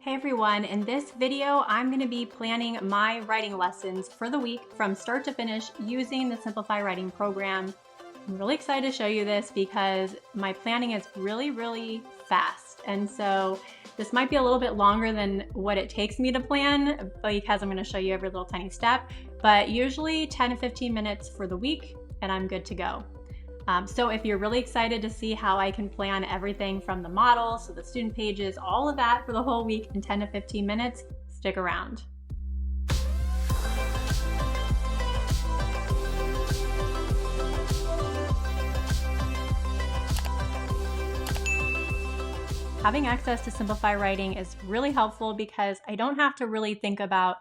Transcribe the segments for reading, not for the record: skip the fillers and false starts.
Hey everyone, in this video, I'm going to be planning my writing lessons for the week from start to finish using the Simplify Writing program. I'm really excited to show you this because my planning is really fast. And so this might be a little bit longer than what it takes me to plan because I'm going to show you every little tiny step, but usually 10 to 15 minutes for the week and I'm good to go. So if you're really excited to see how I can plan everything from the model, so the student pages, all of that for the whole week in 10 to 15 minutes, stick around. Having access to Simplify Writing is really helpful because I don't have to really think about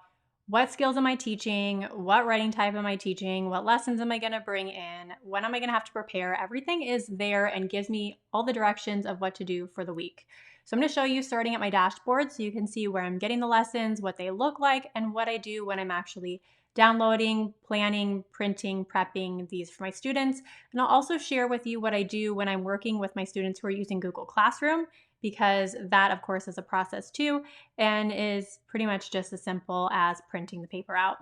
what skills am I teaching, what writing type am I teaching, what lessons am I going to bring in, when am I going to have to prepare. Everything is there and gives me all the directions of what to do for the week. So I'm going to show you starting at my dashboard so you can see where I'm getting the lessons, what they look like, and what I do when I'm actually downloading, planning, printing, prepping these for my students. And I'll also share with you what I do when I'm working with my students who are using Google Classroom, because that of course is a process too and is pretty much just as simple as printing the paper out.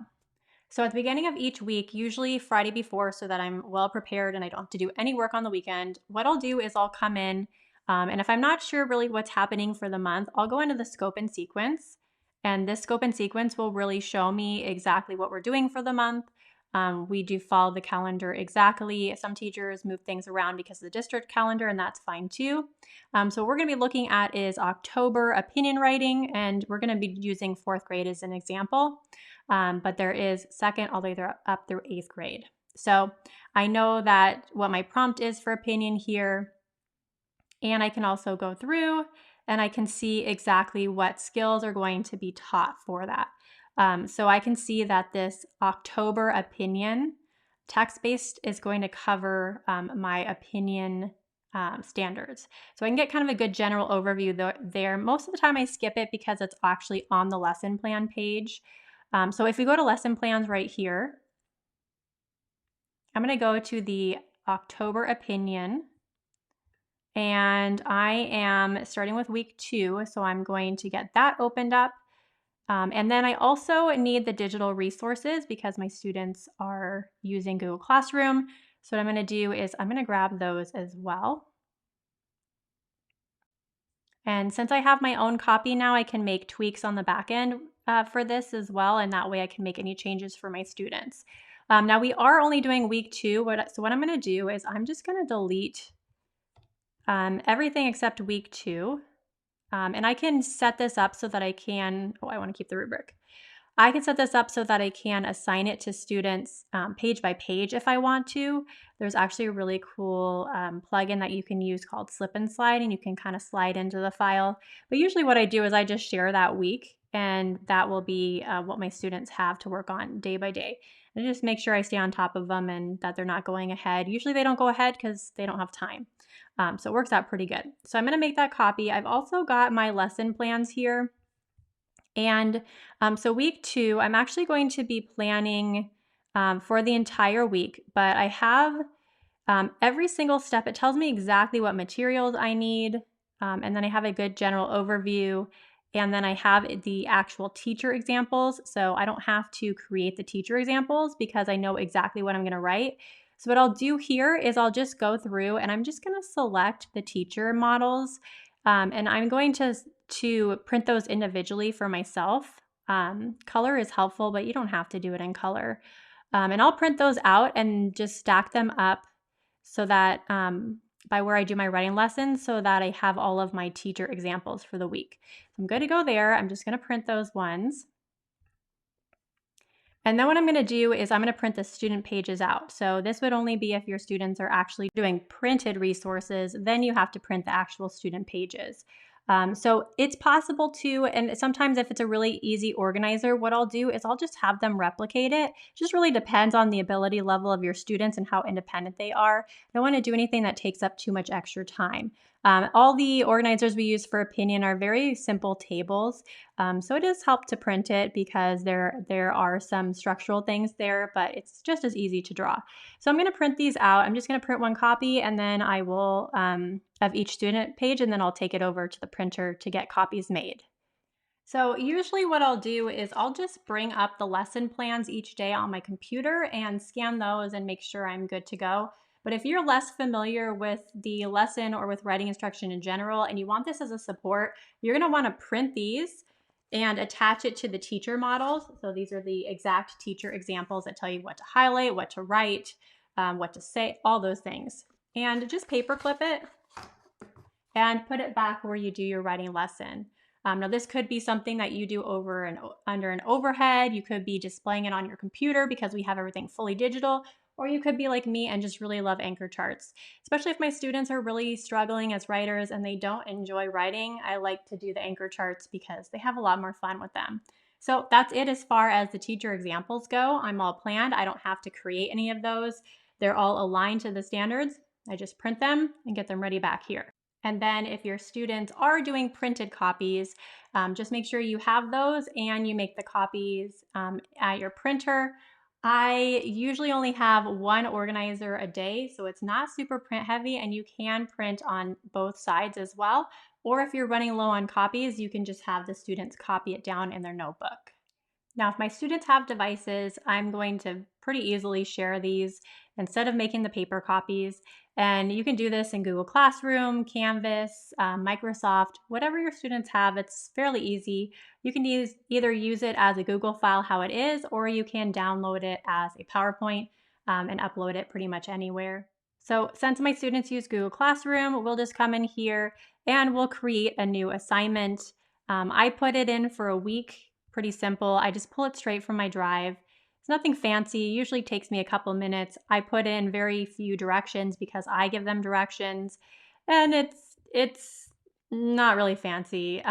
So at the beginning of each week, usually Friday before, so that I'm well prepared and I don't have to do any work on the weekend, what I'll do is I'll come in and if I'm not sure really what's happening for the month, I'll go into the scope and sequence. And this scope and sequence will really show me exactly what we're doing for the month. We do follow the calendar exactly. Some teachers move things around because of the district calendar, and that's fine too. So what we're going to be looking at is October opinion writing, and we're going to be using 4th grade as an example. But there is 2nd all the way up through 8th grade. So I know that what my prompt is for opinion here, and I can also go through and I can see exactly what skills are going to be taught for that. So I can see that this October opinion text-based is going to cover my opinion standards. So I can get kind of a good general overview there. Most of the time I skip it because it's actually on the lesson plan page. So if we go to lesson plans right here, I'm going to go to the October opinion. And I am starting with week 2, so I'm going to get that opened up. And then I also need the digital resources because my students are using Google Classroom. So what I'm going to do is I'm going to grab those as well. And since I have my own copy now, I can make tweaks on the back end for this as well. And that way I can make any changes for my students. Now we are only doing week 2. So what I'm going to do is I'm just going to delete everything except week 2. And I can set this up so that I can, I want to keep the rubric. I can set this up so that I can assign it to students page by page if I want to. There's actually a really cool plugin that you can use called Slip and Slide, and you can kind of slide into the file. But usually what I do is I just share that week, and that will be what my students have to work on day by day. And just make sure I stay on top of them and that they're not going ahead. Usually they don't go ahead because they don't have time. So it works out pretty good. So I'm going to make that copy. I've also got my lesson plans here. And so week 2, I'm actually going to be planning for the entire week, but I have every single step. It tells me exactly what materials I need. And then I have a good general overview. And then I have the actual teacher examples. So I don't have to create the teacher examples because I know exactly what I'm going to write. So what I'll do here is I'll just go through and I'm just going to select the teacher models. And I'm going to print those individually for myself. Color is helpful, but you don't have to do it in color. And I'll print those out and just stack them up so that by where I do my writing lessons so that I have all of my teacher examples for the week. I'm good to go there. I'm just going to print those ones. And then what I'm going to do is I'm going to print the student pages out. So this would only be if your students are actually doing printed resources, then you have to print the actual student pages. So it's possible to, and sometimes if it's a really easy organizer, what I'll do is I'll just have them replicate it. It just really depends on the ability level of your students and how independent they are. I don't want to do anything that takes up too much extra time. All the organizers we use for opinion are very simple tables. So it does help to print it because there are some structural things there, but it's just as easy to draw. So I'm going to print these out. I'm just going to print one copy and then I will of each student page, and then I'll take it over to the printer to get copies made. So usually what I'll do is I'll just bring up the lesson plans each day on my computer and scan those and make sure I'm good to go. But if you're less familiar with the lesson or with writing instruction in general and you want this as a support, you're going to want to print these and attach it to the teacher models. So these are the exact teacher examples that tell you what to highlight, what to write, what to say, all those things. And just paperclip it and put it back where you do your writing lesson. Now, this could be something that you do over and under an overhead. You could be displaying it on your computer because we have everything fully digital, or you could be like me and just really love anchor charts. Especially if my students are really struggling as writers and they don't enjoy writing, I like to do the anchor charts because they have a lot more fun with them. So that's it as far as the teacher examples go. I'm all planned. I don't have to create any of those. They're all aligned to the standards. I just print them and get them ready back here. And then if your students are doing printed copies, just make sure you have those and you make the copies at your printer. I usually only have one organizer a day, so it's not super print heavy, and you can print on both sides as well. Or if you're running low on copies, you can just have the students copy it down in their notebook. Now, if my students have devices, I'm going to pretty easily share these instead of making the paper copies. And you can do this in Google Classroom, Canvas, Microsoft, whatever your students have. It's fairly easy. You can either use it as a Google file how it is, or you can download it as a PowerPoint and upload it pretty much anywhere. So since my students use Google Classroom, we'll just come in here and we'll create a new assignment. I put it in for a week. Pretty simple. I just pull it straight from my drive. It's nothing fancy. Usually takes me a couple minutes. I put in very few directions because I give them directions, and it's not really fancy.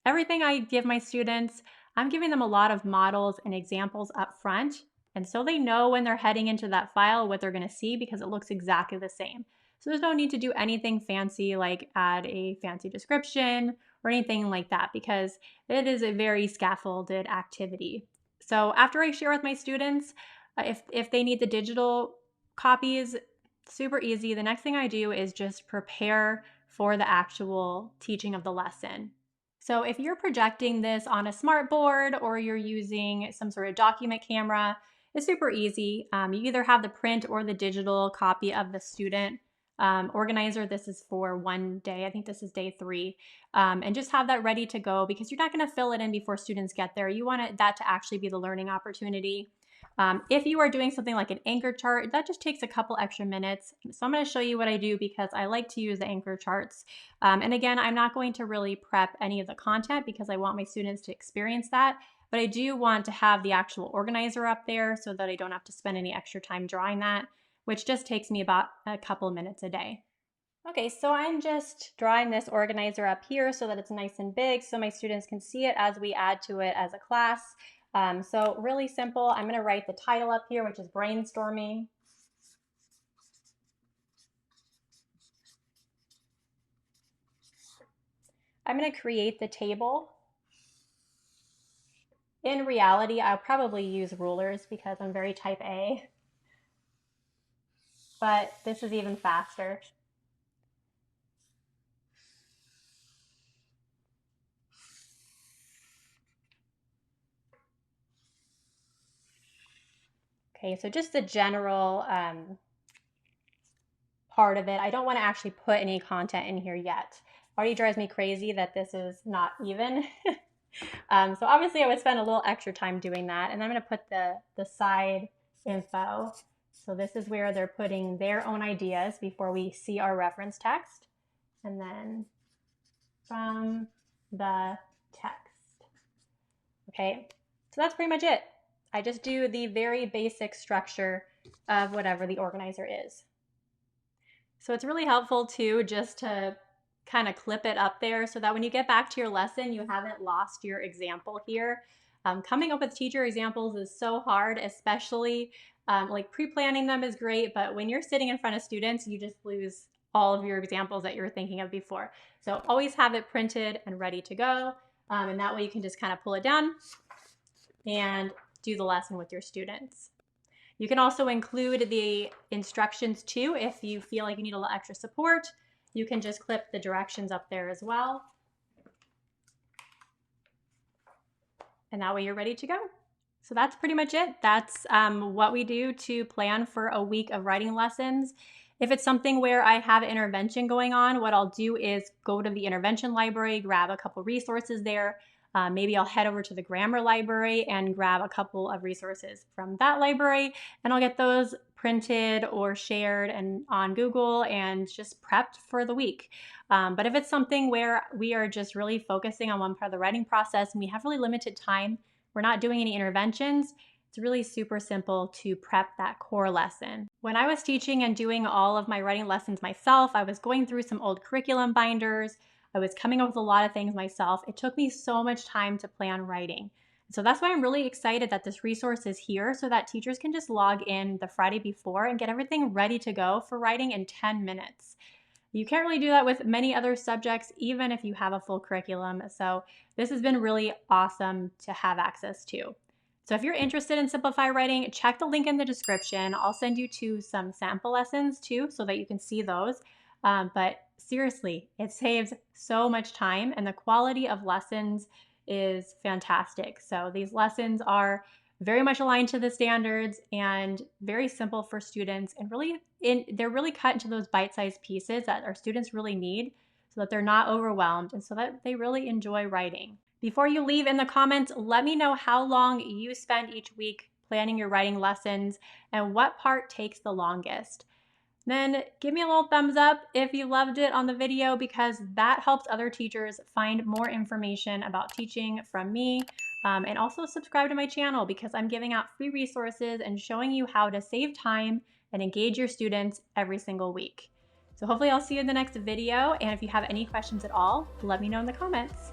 Everything I give my students, I'm giving them a lot of models and examples up front, and so they know when they're heading into that file what they're going to see because it looks exactly the same. So there's no need to do anything fancy like add a fancy description or anything like that because it is a very scaffolded activity. So after I share with my students, if they need the digital copies, super easy. The next thing I do is just prepare for the actual teaching of the lesson. So if you're projecting this on a smart board or you're using some sort of document camera, it's super easy. You either have the print or the digital copy of the student organizer. This is for one day. I think this is day 3. And just have that ready to go because you're not going to fill it in before students get there. You want that to actually be the learning opportunity. If you are doing something like an anchor chart, that just takes a couple extra minutes. So I'm going to show you what I do because I like to use the anchor charts. And again, I'm not going to really prep any of the content because I want my students to experience that. But I do want to have the actual organizer up there so that I don't have to spend any extra time drawing that, which just takes me about a couple of minutes a day. Okay, so I'm just drawing this organizer up here so that it's nice and big so my students can see it as we add to it as a class. So really simple. I'm going to write the title up here, which is brainstorming. I'm going to create the table. In reality, I'll probably use rulers because I'm very type A, but this is even faster. Okay, so just the general part of it. I don't want to actually put any content in here yet. Already drives me crazy that this is not even. So obviously I would spend a little extra time doing that. And I'm going to put the side info. So this is where they're putting their own ideas before we see our reference text. And then from the text. Okay, so that's pretty much it. I just do the very basic structure of whatever the organizer is. So it's really helpful too just to kind of clip it up there so that when you get back to your lesson, you haven't lost your example here. Coming up with teacher examples is so hard, especially like pre-planning them is great, but when you're sitting in front of students, you just lose all of your examples that you were thinking of before. So always have it printed and ready to go. And that way you can just kind of pull it down and do the lesson with your students. You can also include the instructions too if you feel like you need a little extra support. You can just clip the directions up there as well. and that way you're ready to go. So that's pretty much it. That's what we do to plan for a week of writing lessons. If it's something where I have an intervention going on, what I'll do is go to the intervention library, grab a couple resources there. Maybe I'll head over to the grammar library and grab a couple of resources from that library, and I'll get those printed or shared and on Google and just prepped for the week. But if it's something where we are just really focusing on one part of the writing process and we have really limited time, we're not doing any interventions, it's really super simple to prep that core lesson. When I was teaching and doing all of my writing lessons myself, I was going through some old curriculum binders. I was coming up with a lot of things myself. It took me so much time to plan writing. So that's why I'm really excited that this resource is here so that teachers can just log in the Friday before and get everything ready to go for writing in 10 minutes. You can't really do that with many other subjects, even if you have a full curriculum. So this has been really awesome to have access to. So if you're interested in Simplify Writing, check the link in the description. I'll send you to some sample lessons too, so that you can see those. But seriously, it saves so much time and the quality of lessons is fantastic. So these lessons are very much aligned to the standards and very simple for students, and they're really cut into those bite-sized pieces that our students really need so that they're not overwhelmed and so that they really enjoy writing. Before you leave, in the comments, let me know how long you spend each week planning your writing lessons and what part takes the longest. Then give me a little thumbs up if you loved it on the video, because that helps other teachers find more information about teaching from me. And also subscribe to my channel because I'm giving out free resources and showing you how to save time and engage your students every single week. So hopefully I'll see you in the next video. And if you have any questions at all, let me know in the comments.